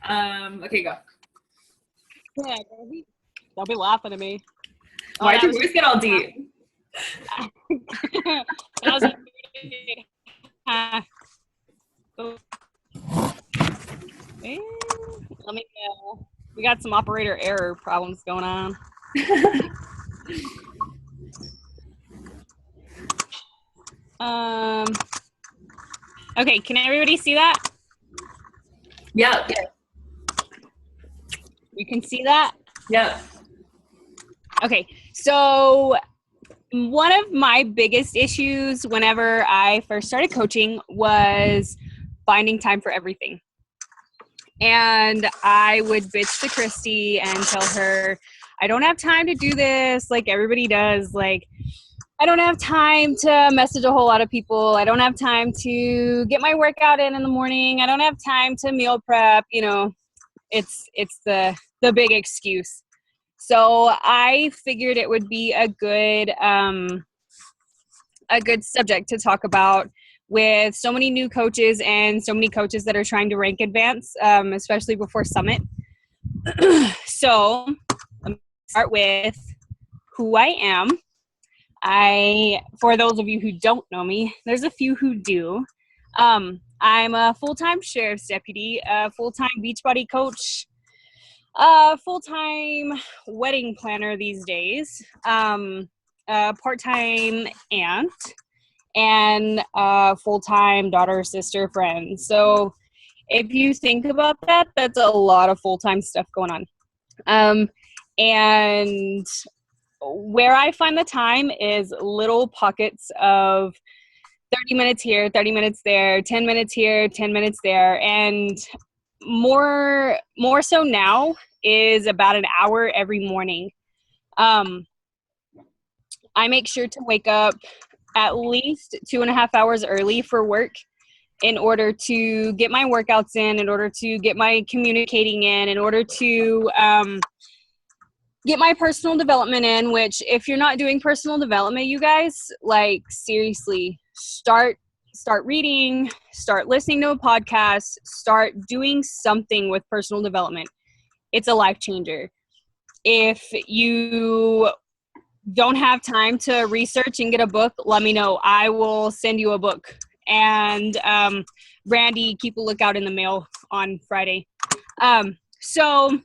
Okay, go. Yeah, they'll be laughing at me. Why'd your voice get all deep? Let me know. We got some operator error problems going on. Okay, can everybody see that? Yep. You can see that? Yep. Okay, so one of my biggest issues whenever I first started coaching was finding time for everything. And I would bitch to Christy and tell her, I don't have time to do this like everybody does. Like, I don't have time to message a whole lot of people. I don't have time to get my workout in the morning. I don't have time to meal prep. You know, it's the big excuse. So I figured it would be a good subject to talk about with so many new coaches and so many coaches that are trying to rank advance, especially before Summit. So let me start with who I am. For those of you who don't know me, there's a few who do. I'm a full-time sheriff's deputy, a full-time Beachbody coach, a full-time wedding planner these days, a part-time aunt, and a full-time daughter, sister, friend. So if you think about that, that's a lot of full-time stuff going on. And where I find the time is little pockets of 30 minutes here, 30 minutes there, 10 minutes here, 10 minutes there. And more so now is about an hour every morning. I make sure to wake up at least 2.5 hours early for work in order to get my workouts in order to get my communicating in order to get my personal development in, which if you're not doing personal development, you guys, like seriously, start reading, start listening to a podcast, start doing something with personal development. It's a life changer. If you don't have time to research and get a book, let me know. I will send you a book. And Brandy, keep a lookout in the mail on Friday. So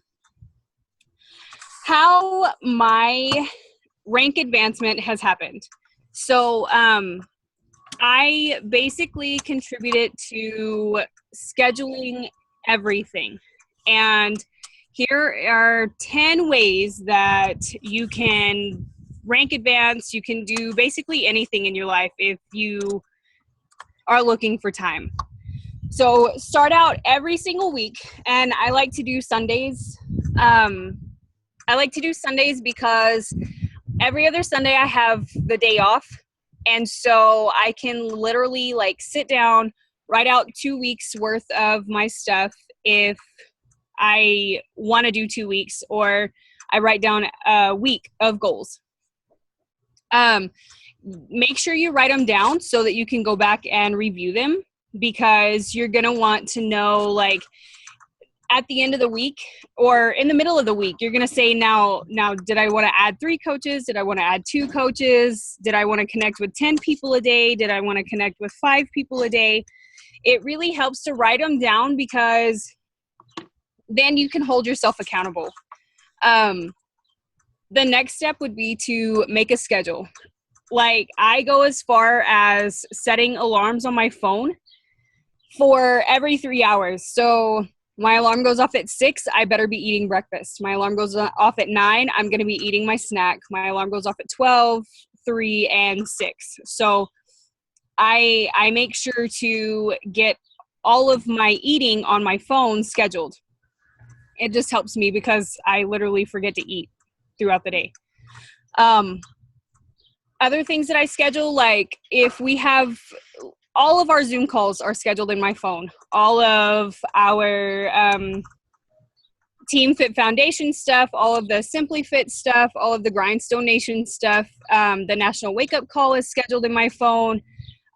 how my rank advancement has happened. So I basically contributed to scheduling everything. And here are 10 ways that you can rank advance. You can do basically anything in your life if you are looking for time. So start out every single week, and I like to do Sundays. I like to do Sundays because every other Sunday I have the day off, and so I can literally like sit down, write out 2 weeks worth of my stuff if I want to do 2 weeks, or I write down a week of goals. Make sure you write them down so that you can go back and review them, because you're going to want to know, like, at the end of the week or in the middle of the week, you're going to say, now, did I want to add 3 coaches? Did I want to add 2 coaches? Did I want to connect with 10 people a day? Did I want to connect with 5 people a day? It really helps to write them down, because then you can hold yourself accountable. The next step would be to make a schedule. Like, I go as far as setting alarms on my phone for every 3 hours. So my alarm goes off at 6, I better be eating breakfast. My alarm goes off at 9, I'm going to be eating my snack. My alarm goes off at 12, 3, and 6. So I make sure to get all of my eating on my phone scheduled. It just helps me because I literally forget to eat throughout the day. Other things that I schedule, like if we have all of our Zoom calls are scheduled in my phone. All of our Team Fit Foundation stuff, all of the Simply Fit stuff, all of the Grindstone Nation stuff, the National Wake Up Call is scheduled in my phone.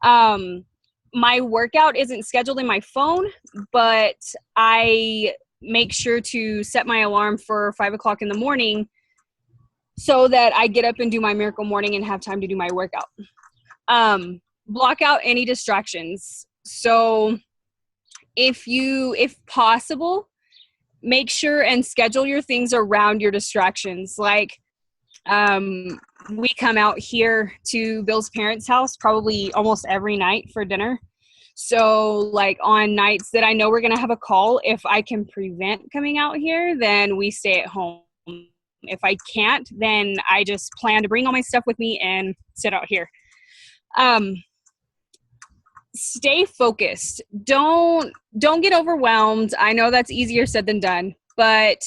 My workout isn't scheduled in my phone, but I make sure to set my alarm for 5 o'clock in the morning so that I get up and do my miracle morning and have time to do my workout. Block out any distractions. So if possible, make sure and schedule your things around your distractions. Like, we come out here to Bill's parents' house probably almost every night for dinner. So like on nights that I know we're going to have a call, if I can prevent coming out here, then we stay at home. If I can't, then I just plan to bring all my stuff with me and sit out here. Stay focused. Don't get overwhelmed. I know that's easier said than done, but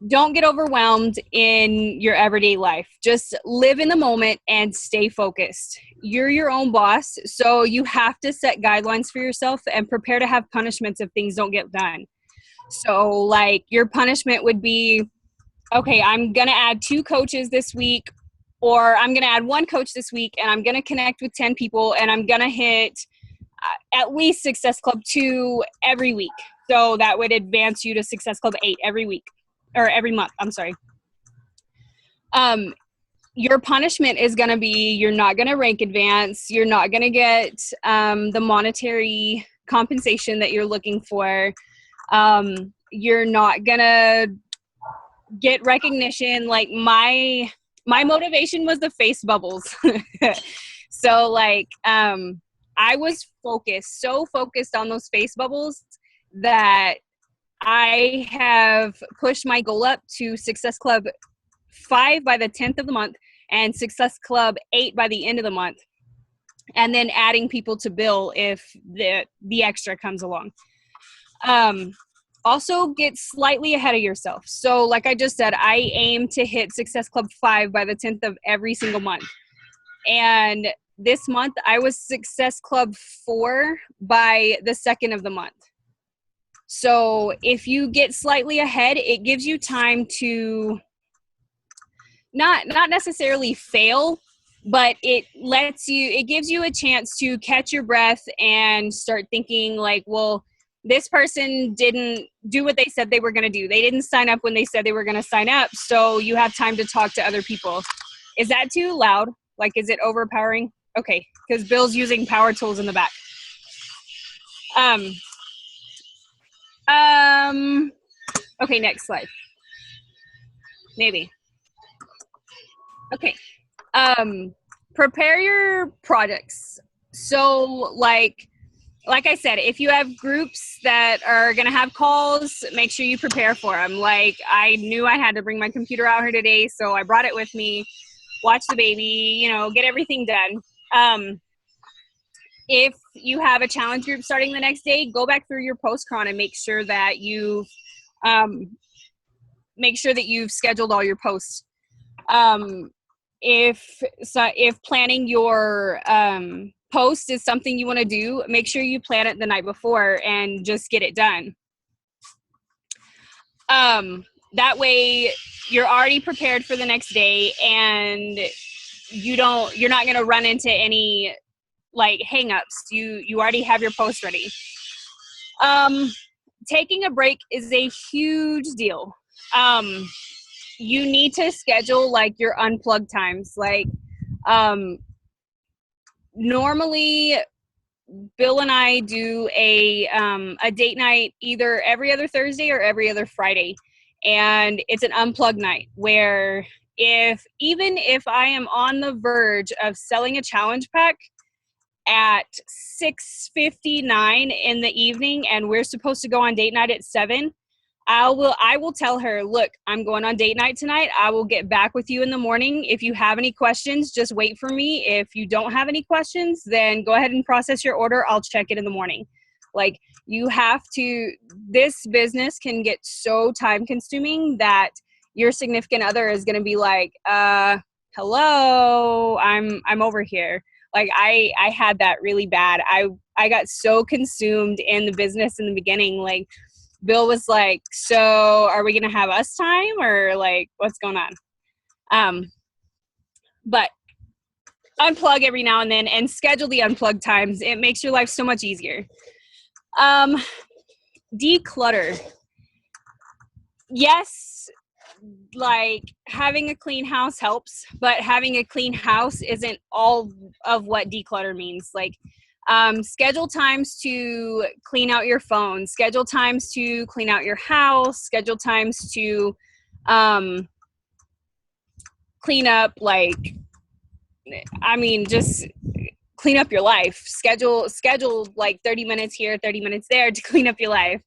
don't get overwhelmed in your everyday life. Just live in the moment and stay focused. You're your own boss, so you have to set guidelines for yourself and prepare to have punishments if things don't get done. So like your punishment would be, okay, I'm going to add 2 coaches this week, or I'm going to add 1 coach this week, and I'm going to connect with 10 people, and I'm going to hit at least Success Club 2 every week. So that would advance you to Success Club 8 every week. Or every month, I'm sorry. Your punishment is going to be, you're not going to rank advance. You're not going to get the monetary compensation that you're looking for. You're not going to get recognition. Like my motivation was the face bubbles. So like, I was so focused on those face bubbles that I have pushed my goal up to Success Club 5 by the 10th of the month and Success Club 8 by the end of the month. And then adding people to bill if the extra comes along. Also get slightly ahead of yourself. So like I just said, I aim to hit Success Club 5 by the 10th of every single month. And this month I was Success Club 4 by the 2nd of the month. So if you get slightly ahead, it gives you time to not necessarily fail, but it gives you a chance to catch your breath and start thinking like, well, this person didn't do what they said they were going to do. They didn't sign up when they said they were going to sign up. So you have time to talk to other people. Is that too loud? Like, is it overpowering? Okay. Because Bill's using power tools in the back. Okay, next slide. Maybe. Okay. Prepare your projects. So like I said, if you have groups that are going to have calls, make sure you prepare for them. Like I knew I had to bring my computer out here today, so I brought it with me, watch the baby, get everything done. If you have a challenge group starting the next day, go back through your post-cron and make sure that you've scheduled all your posts. If planning your post is something you want to do, make sure you plan it the night before and just get it done. That way you're already prepared for the next day, and you're not going to run into any like hangups. You already have your post ready. Taking a break is a huge deal. You need to schedule like your unplugged times. Like, normally Bill and I do a date night either every other Thursday or every other Friday. And it's an unplugged night where even if I am on the verge of selling a challenge pack at 6:59 in the evening and we're supposed to go on date night at 7, I will tell her, look, I'm going on date night tonight. I will get back with you in the morning. If you have any questions, just wait for me. If you don't have any questions, then go ahead and process your order. I'll check it in the morning. Like, you have to, this business can get so time consuming that your significant other is going to be like, hello, I'm over here. Like I had that really bad. I got so consumed in the business in the beginning. Like, Bill was like, so are we going to have us time or like, what's going on? But unplug every now and then and schedule the unplugged times. It makes your life so much easier. Declutter. yes, like having a clean house helps, but having a clean house isn't all of what declutter means. Like, schedule times to clean out your phone, schedule times to clean out your house, schedule times to clean up, like, I mean, just clean up your life. Schedule like 30 minutes here, 30 minutes there to clean up your life.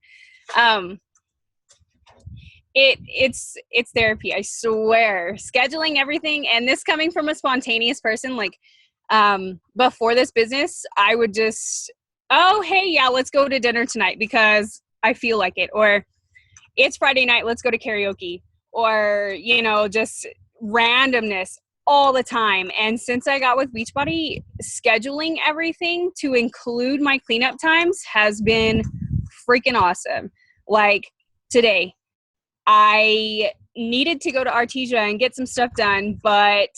It's therapy, I swear. Scheduling everything, and this coming from a spontaneous person, like, before this business, I would just, oh, hey, yeah, let's go to dinner tonight because I feel like it, or it's Friday night, let's go to karaoke, or, you know, just randomness all the time. And since I got with Beachbody, scheduling everything to include my cleanup times has been freaking awesome. Like today, I needed to go to Artesia and get some stuff done, but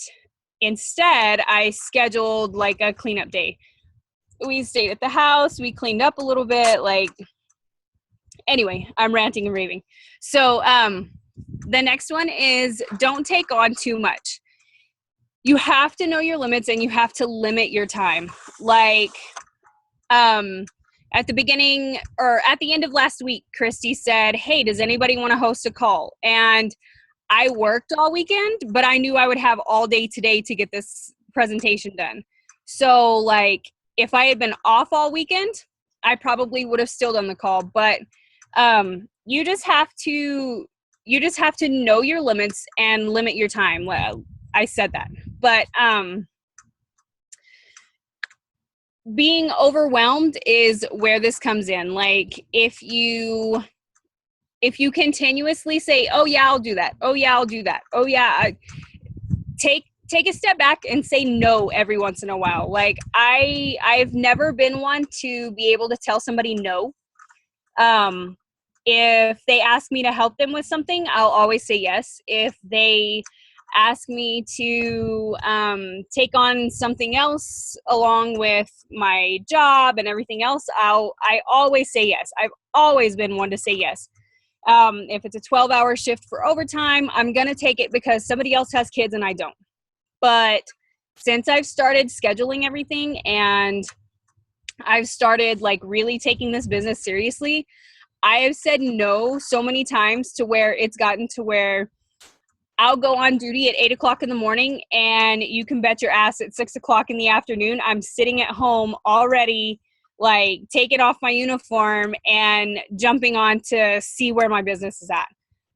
instead I scheduled like a cleanup day. We stayed at the house, we cleaned up a little bit, like, anyway, I'm ranting and raving. So the next one is don't take on too much. You have to know your limits and you have to limit your time. Like, at the beginning or at the end of last week, Christy said, hey, does anybody want to host a call? And I worked all weekend, but I knew I would have all day today to get this presentation done. So like, if I had been off all weekend, I probably would have still done the call. But you just have to know your limits and limit your time. Well, I said that, but being overwhelmed is where this comes in. Like, if you continuously say, oh yeah, I'll do that, oh yeah, I'll do that, oh yeah, take a step back and say no every once in a while. Like, I've never been one to be able to tell somebody no. If they ask me to help them with something, I'll always say yes. If they ask me to take on something else along with my job and everything else, I always say yes. I've always been one to say yes. If it's a 12-hour shift for overtime, I'm going to take it because somebody else has kids and I don't. But since I've started scheduling everything and I've started like really taking this business seriously, I have said no so many times to where it's gotten to where I'll go on duty at 8 o'clock in the morning and you can bet your ass at 6 o'clock in the afternoon, I'm sitting at home already, like taking off my uniform and jumping on to see where my business is at.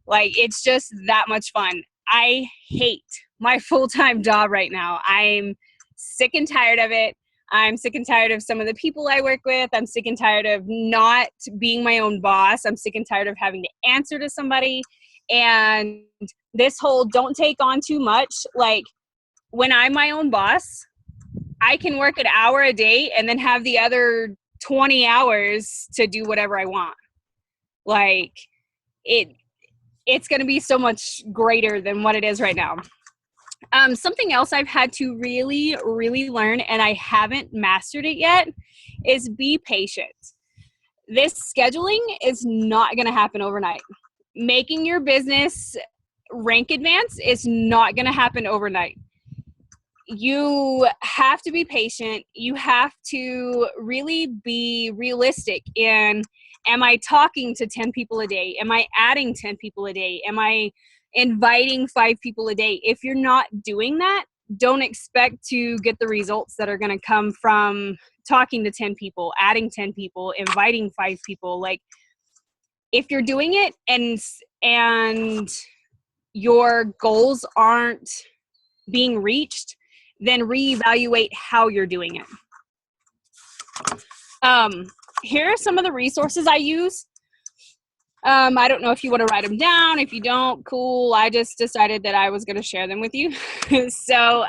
Like, it's just that much fun. I hate my full-time job right now. I'm sick and tired of it. I'm sick and tired of some of the people I work with. I'm sick and tired of not being my own boss. I'm sick and tired of having to answer to somebody. And this whole don't take on too much, like, when I'm my own boss, I can work an hour a day and then have the other 20 hours to do whatever I want. Like, it's going to be so much greater than what it is right now. Something else I've had to really, really learn, and I haven't mastered it yet, is be patient. This scheduling is not going to happen overnight. Making your business rank advance is not going to happen overnight. You have to be patient. You have to really be realistic in, am I talking to 10 people a day? Am I adding 10 people a day? Am I inviting 5 people a day? If you're not doing that, don't expect to get the results that are going to come from talking to 10 people, adding 10 people, inviting 5 people. Like, if you're doing it and your goals aren't being reached, then reevaluate how you're doing it. Here are some of the resources I use. I don't know if you want to write them down. If you don't, cool. I just decided that I was going to share them with you. So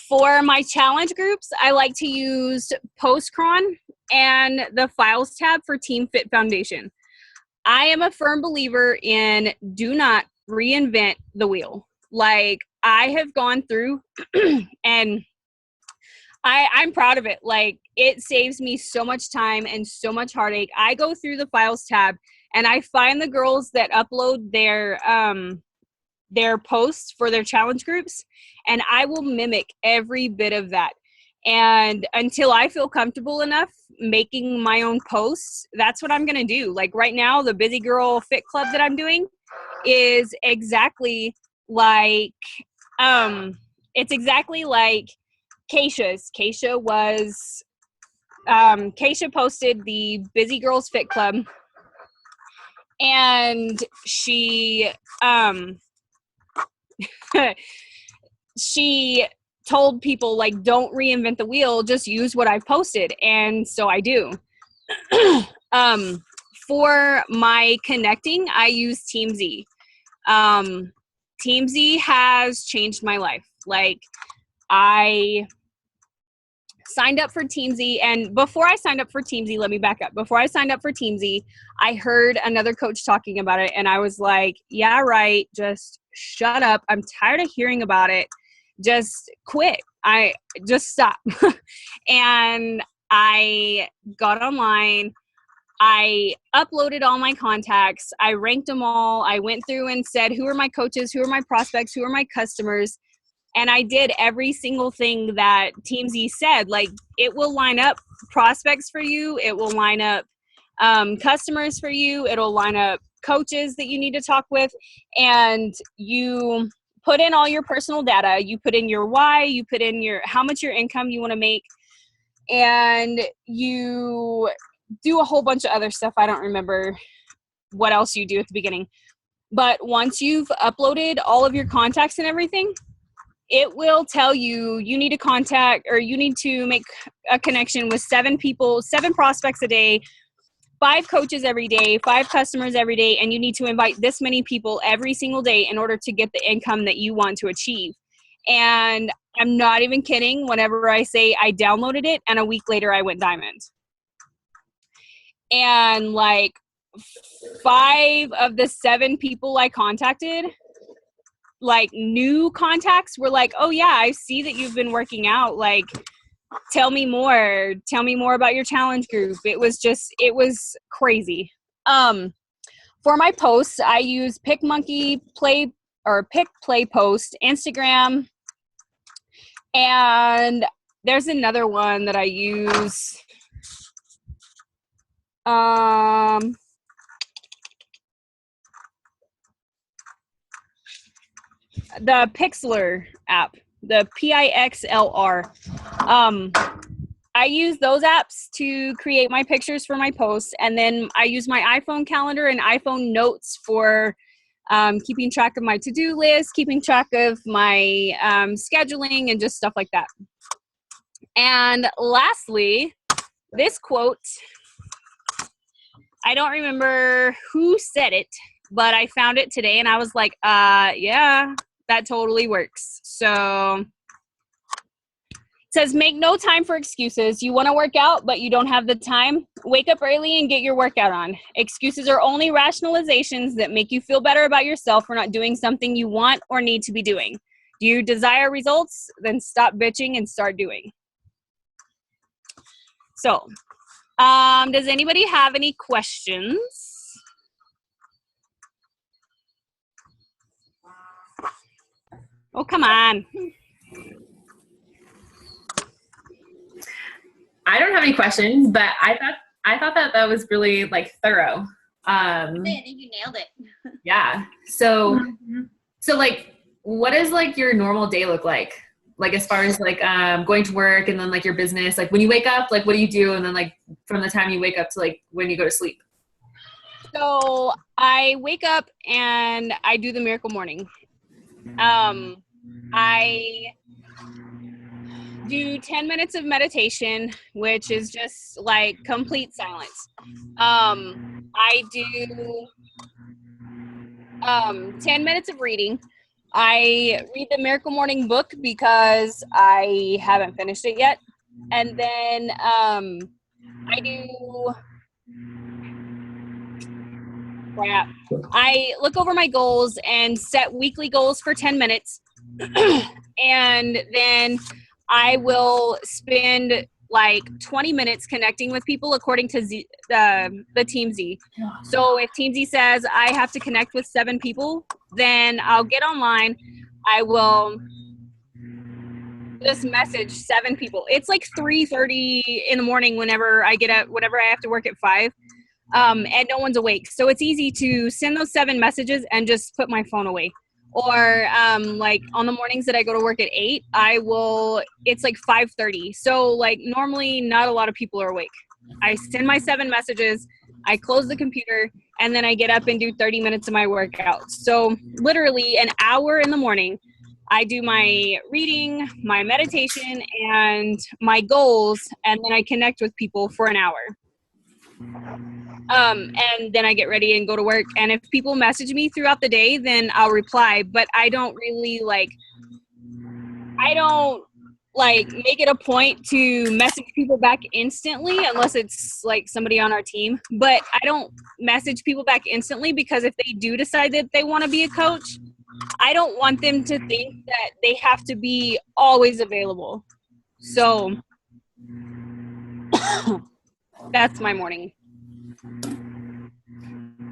for my challenge groups, I like to use Postcron and the Files tab for Team Fit Foundation. I am a firm believer in do not reinvent the wheel. Like, I have gone through and I'm proud of it. Like, it saves me so much time and so much heartache. I go through the Files tab and I find the girls that upload their posts for their challenge groups, and I will mimic every bit of that. And until I feel comfortable enough making my own posts, that's what I'm going to do. Like right now, the Busy Girl Fit Club that I'm doing is exactly like, it's exactly like Keisha's. Keisha posted the Busy Girls Fit Club, and she, she told people, like, don't reinvent the wheel, just use what I posted. And so I do. For my connecting, I use Teamzy. Teamzy has changed my life. Like, I signed up for Teamzy, and before I signed up for Teamzy, let me back up. Before I signed up for Teamzy, I heard another coach talking about it, and I was like, yeah, right, just shut up. I'm tired of hearing about it. Just quit. I just stop. And I got online. I uploaded all my contacts. I ranked them all. I went through and said, who are my coaches? Who are my prospects? Who are my customers? And I did every single thing that Teamzy said. Like, it will line up prospects for you. It will line up customers for you. It'll line up coaches that you need to talk with. And you put in all your personal data. You put in your why. You put in your how much your income you want to make. And you do a whole bunch of other stuff. I don't remember what else you do at the beginning. But once you've uploaded all of your contacts and everything, it will tell you you need to contact, or you need to make a connection with 7 people, 7 prospects a day, 5 coaches every day, 5 customers every day, and you need to invite this many people every single day in order to get the income that you want to achieve. And I'm not even kidding whenever I say I downloaded it and a week later I went diamond. And like 5 of the 7 people I contacted, like new contacts, were like, oh yeah, I see that you've been working out. Like, tell me more about your challenge group. It was crazy. For my posts, I use PicMonkey Play or Pick Play Post, Instagram, and there's another one that I use. The Pixlr app, the Pixlr. I use those apps to create my pictures for my posts, and then I use my iPhone calendar and iPhone notes for keeping track of my to-do list, keeping track of my scheduling, and just stuff like that. And lastly, this quote, I don't remember who said it, but I found it today and I was like, yeah, that totally works. So it says, make no time for excuses. You want to work out, but you don't have the time? Wake up early and get your workout on. Excuses are only rationalizations that make you feel better about yourself for not doing something you want or need to be doing. Do you desire results? Then stop bitching and start doing. So, does anybody have any questions? Oh, come on. I don't have any questions, but I thought that was really like thorough. I think you nailed it. Yeah. So like, what does like your normal day look like? Like as far as like going to work and then like your business, like when you wake up, like what do you do? And then like from the time you wake up to like when you go to sleep. So I wake up and I do the Miracle Morning. I do 10 minutes of meditation, which is just like complete silence. I do 10 minutes of reading. I read the Miracle Morning book because I haven't finished it yet. And then I look over my goals and set weekly goals for 10 minutes. And then I will spend like 20 minutes connecting with people according to the Team Z. So if Team Z says I have to connect with 7 people, then I'll get online. I will just message 7 people. It's like 3:30 in the morning whenever I get up, whenever I have to work at 5, and no one's awake. So it's easy to send those 7 messages and just put my phone away. Or like on the mornings that I go to work at 8, it's like 5:30. So like normally not a lot of people are awake. I send my 7 messages, I close the computer, and then I get up and do 30 minutes of my workout. So literally an hour in the morning, I do my reading, my meditation, and my goals, and then I connect with people for an hour. And then I get ready and go to work. And if people message me throughout the day, then I'll reply. But I don't really make it a point to message people back instantly unless it's like somebody on our team. But I don't message people back instantly because if they do decide that they want to be a coach, I don't want them to think that they have to be always available. So that's my morning.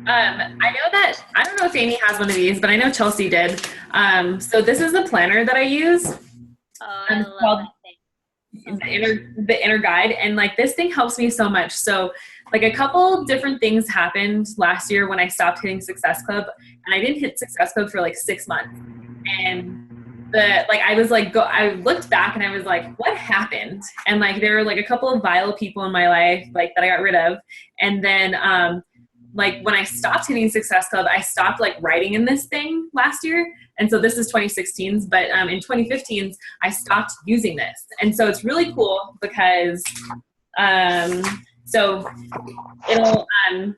I know that, I don't know if Amy has one of these, but I know Chelsea did. So this is the planner that I use. I love that thing. The inner guide. And like this thing helps me so much. So like a couple different things happened last year when I stopped hitting Success Club, and I didn't hit Success Club for like 6 months. And I looked back and I was like, what happened? And like, there were like a couple of vile people in my life, like that I got rid of. And then, like when I stopped hitting Success Club, I stopped like writing in this thing last year. And so this is 2016's, but in 2015's, I stopped using this. And so it's really cool because, so it'll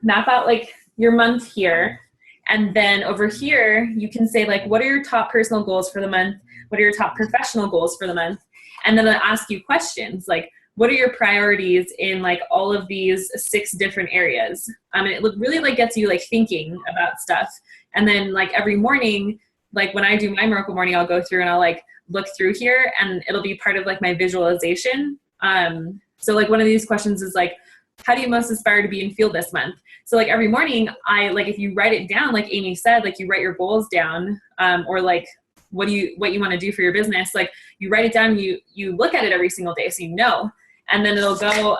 map out like your month here. And then over here, you can say like, what are your top personal goals for the month? What are your top professional goals for the month? And then it'll ask you questions like, what are your priorities in like all of these 6 different areas? And it really like gets you like thinking about stuff. And then like every morning, like when I do my Miracle Morning, I'll go through and I'll like look through here and it'll be part of like my visualization. So like one of these questions is like, how do you most aspire to be and feel this month? So like every morning if you write it down, like Amy said, like you write your goals down, or like what you want to do for your business. Like you write it down, you look at it every single day. So you know, and then it'll go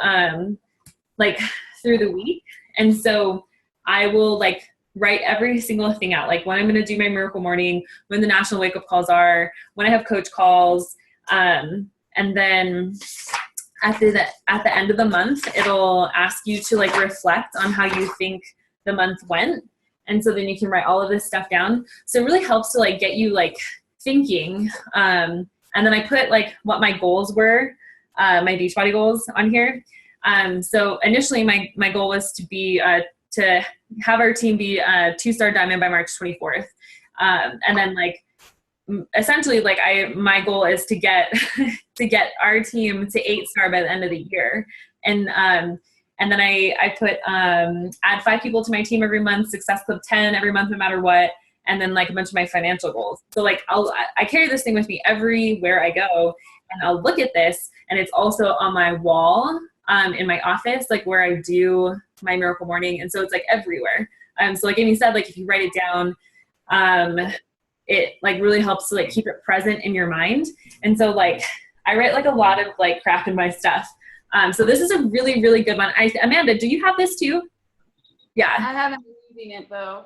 like through the week. And so I will like write every single thing out, like when I'm going to do my Miracle Morning, when the national wake up calls are, when I have coach calls. And then at the end of the month, it'll ask you to like reflect on how you think the month went. And so then you can write all of this stuff down. So it really helps to like get you like thinking. And then I put like what my goals were, my Beachbody goals on here. So initially my goal was to be, to have our team be a 2-star diamond by March 24th. And then like, essentially like my goal is to get our team to 8-star by the end of the year. And then I put add 5 people to my team every month, Success Club 10 every month no matter what, and then like a bunch of my financial goals. So like I carry this thing with me everywhere I go, and I'll look at this, and it's also on my wall in my office, like where I do my Miracle Morning. And so it's like everywhere. So like Amy said, like if you write it down, it like really helps to like keep it present in your mind. And so like I write like a lot of like crap in my stuff. So this is a really, really good one. Amanda, do you have this too? Yeah. I haven't been using it though.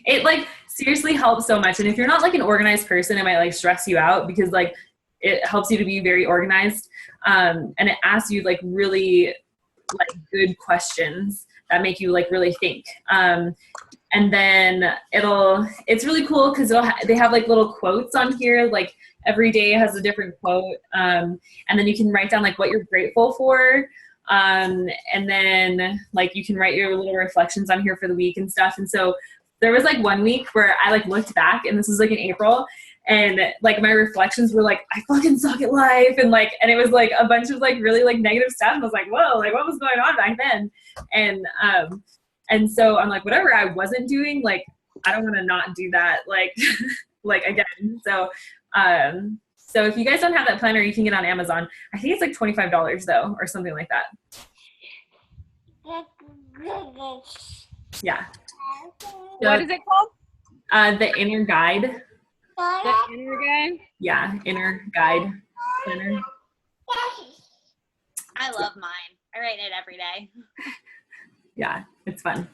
It like seriously helps so much. And if you're not like an organized person, it might like stress you out because like it helps you to be very organized. And it asks you like really like good questions that make you like really think. And then it's really cool because they have like little quotes on here, like every day has a different quote. And then you can write down like what you're grateful for. And then like you can write your little reflections on here for the week and stuff. And so there was like one week where I like looked back, and this was like in April, and like my reflections were like, I fucking suck at life. And it was like a bunch of like really like negative stuff. And I was like, whoa, like what was going on back then? And so I'm like, whatever I wasn't doing, like, I don't want to not do that, like, like again. So So if you guys don't have that planner, you can get it on Amazon. I think it's like $25 though, or something like that. Yeah. What is it called? The Inner Guide. The Inner Guide? Yeah, Inner Guide planner. I love mine. I write in it every day. Yeah, it's fun.